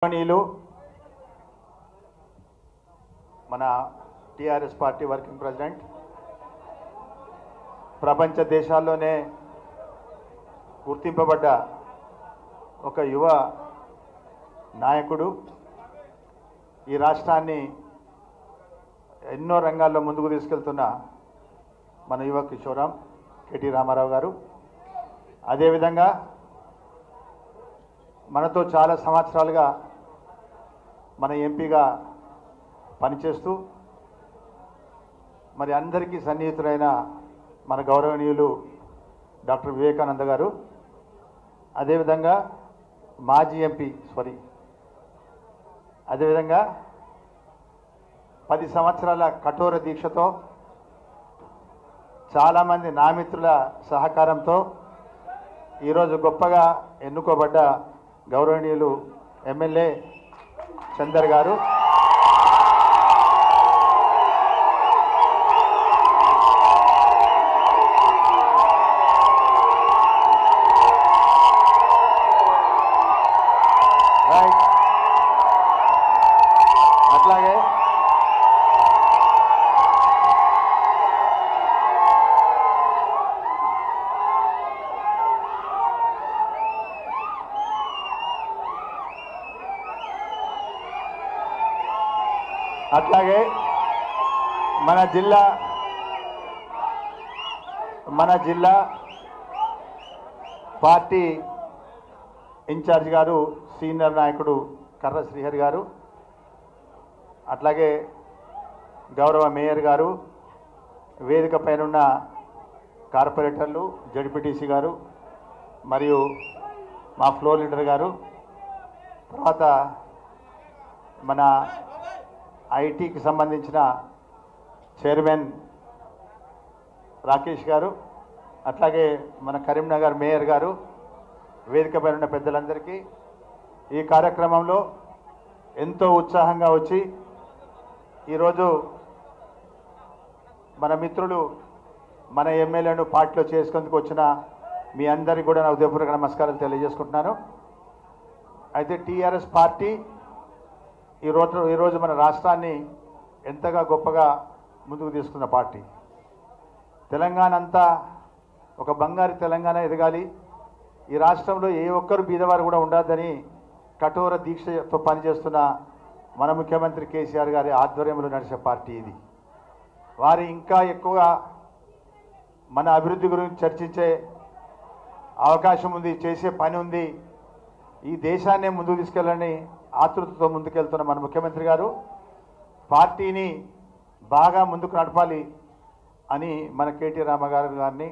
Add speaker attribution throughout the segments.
Speaker 1: గౌరవనీయులు మన TRS party working president ప్రపంచ దేశాల్లోనే గుర్తింపబడ్డ ఒక యువ నాయకుడు ఈ రాష్ట్రాన్ని ఎన్నో రంగాల్లో ముందుకు తీసుకెళ్తున్న మన యువ కిషోరాం కేటీ రామారావు గారు అదేవిధంగా మనతో చాలా సంవత్సరాలుగా మన ఎంపీగా పనిచేస్తూ మరి అందరికీ సన్నిహితులైన మన గౌరవనీయులు డాక్టర్ వివేకానంద గారు అదేవిధంగా మాజీ ఎంపీ అదేవిధంగా 10 సంవత్సరాల కఠోర దీక్షతో చాలామంది నా మిత్రుల సహకారంతో ఈరోజు గొప్పగా ఎన్నుకోబడ్డ గౌరవనీయులు ఎమ్మెల్యే చందర్ గారు అట్లాగే మన జిల్లా పార్టీ ఇన్ఛార్జ్ గారు సీనియర్ నాయకుడు కర్ర శ్రీహరి గారు అట్లాగే గౌరవ మేయర్ గారు వేదిక పైనున్న కార్పొరేటర్లు జడ్పీటీసీ గారు మరియు మా ఫ్లోర్ లీడర్ గారు తర్వాత మన ఐటీకి సంబంధించిన చైర్మన్ రాకేష్ గారు అట్లాగే మన కరీంనగర్ మేయర్ గారు వేదికపై ఉన్న పెద్దలందరికీ ఈ కార్యక్రమంలో ఎంతో ఉత్సాహంగా వచ్చి ఈరోజు మన మిత్రులు మన ఎమ్మెల్యేను పార్టీలో చేసుకుందుకు వచ్చిన మీ అందరికీ కూడా నా ఉదయపూర్వక నమస్కారాలు తెలియజేసుకుంటున్నాను. అయితే టీఆర్ఎస్ పార్టీ ఈరోజు మన రాష్ట్రాన్ని ఎంతగా గొప్పగా ముందుకు తీసుకున్న పార్టీ. తెలంగాణ అంతా ఒక బంగారు తెలంగాణ ఎదగాలి, ఈ రాష్ట్రంలో ఏ ఒక్కరు బీదవారు కూడా ఉండద్దని కఠోర దీక్షతో పనిచేస్తున్న మన ముఖ్యమంత్రి కేసీఆర్ గారి ఆధ్వర్యంలో నడిచే పార్టీ ఇది. వారు ఇంకా ఎక్కువగా మన అభివృద్ధి గురించి చర్చించే అవకాశం ఉంది, చేసే పని ఉంది. ఈ దేశాన్నే ముందుకు తీసుకెళ్ళని ఆతృతతో ముందుకెళ్తున్న మన ముఖ్యమంత్రి గారు పార్టీని బాగా ముందుకు నడపాలి అని మన కేటీ రామారావు గారిని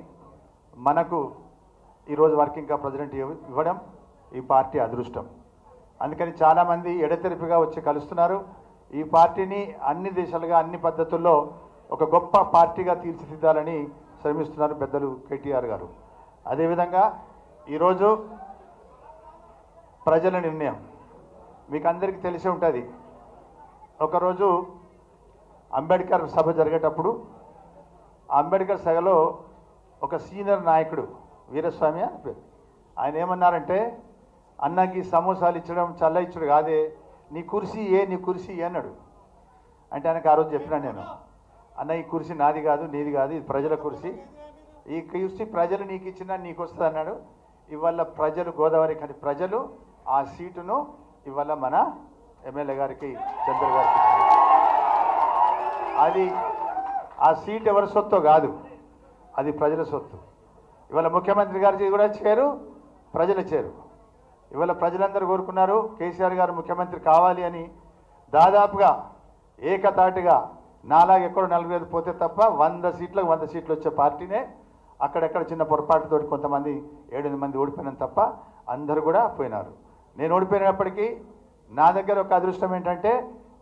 Speaker 1: మనకు ఈరోజు వర్కింగ్ ప్రెసిడెంట్ ఇవ్వడం ఈ పార్టీ అదృష్టం. అందుకని చాలామంది ఎడతెరిపిగా వచ్చి కలుస్తున్నారు. ఈ పార్టీని అన్ని దిశలుగా అన్ని పద్ధతుల్లో ఒక గొప్ప పార్టీగా తీర్చిదిద్దాలని శ్రమిస్తున్నారు పెద్దలు కేటీఆర్ గారు. అదేవిధంగా ఈరోజు ప్రజల నిర్ణయం మీకు అందరికీ తెలిసి ఉంటుంది. ఒకరోజు అంబేద్కర్ సభ జరిగేటప్పుడు అంబేద్కర్ సభలో ఒక సీనియర్ నాయకుడు వీరస్వామి అని పేరు, ఆయన ఏమన్నారంటే, అన్నకి సమోసాలు ఇచ్చడం చల్ల ఇచ్చడు కాదే, నీ కుర్సీ ఏ అన్నాడు. అంటే ఆయనకు ఆ రోజు చెప్పినా నేను, అన్న ఈ కుర్సీ నాది కాదు నీది కాదు, ఇది ప్రజల కుర్సీ, ఈ కుర్సీ ప్రజలు నీకు ఇచ్చినా నీకు వస్తుంది అన్నాడు. ఇవాళ ప్రజలు గోదావరి కానీ ప్రజలు ఆ సీటును ఇవాళ మన ఎమ్మెల్యే గారికి చంద్ర గారికి అది ఆ సీట్ ఎవరి సొత్తు కాదు, అది ప్రజల సొత్తు. ఇవాళ ముఖ్యమంత్రి గారికి కూడా చేరు, ప్రజల చేరు. ఇవాళ ప్రజలందరూ కోరుకున్నారు కేసీఆర్ గారు ముఖ్యమంత్రి కావాలి అని. దాదాపుగా ఏకతాటిగా నాలాగా ఎక్కడో 45 పోతే తప్ప 100 సీట్లకు 100 సీట్లు వచ్చే పార్టీనే. అక్కడెక్కడ చిన్న పొరపాటుతో కొంతమంది 7-8 మంది ఓడిపోయినాను తప్ప అందరూ కూడా పోయినారు. నేను ఓడిపోయినప్పటికీ నా దగ్గర ఒక అదృష్టం ఏంటంటే,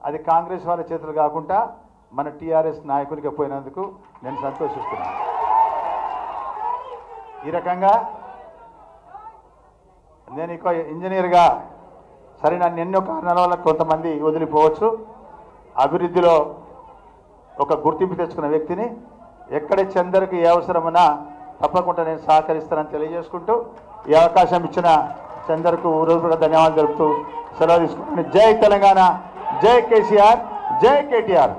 Speaker 1: అది కాంగ్రెస్ వాళ్ళ చేతులు కాకుండా మన టీఆర్ఎస్ నాయకులకి పోయినందుకు నేను సంతోషిస్తున్నాను. ఈ రకంగా నేను ఇక ఇంజనీర్గా సరే నన్ను ఎన్నో కారణాల వల్ల కొంతమంది వదిలిపోవచ్చు, అభివృద్ధిలో ఒక గుర్తింపు తెచ్చుకున్న వ్యక్తిని ఎక్కడ చందర్కి ఏ అవసరమన్నా తప్పకుండా నేను సహకరిస్తానని తెలియజేసుకుంటూ ఈ అవకాశం ఇచ్చిన చందర్కు హృదయపూర్వక ధన్యవాదాలు తెలుపుతూ సెలవు తీసుకుంటున్నాను. జై తెలంగాణ, జై కేసీఆర్, జై కేటీఆర్.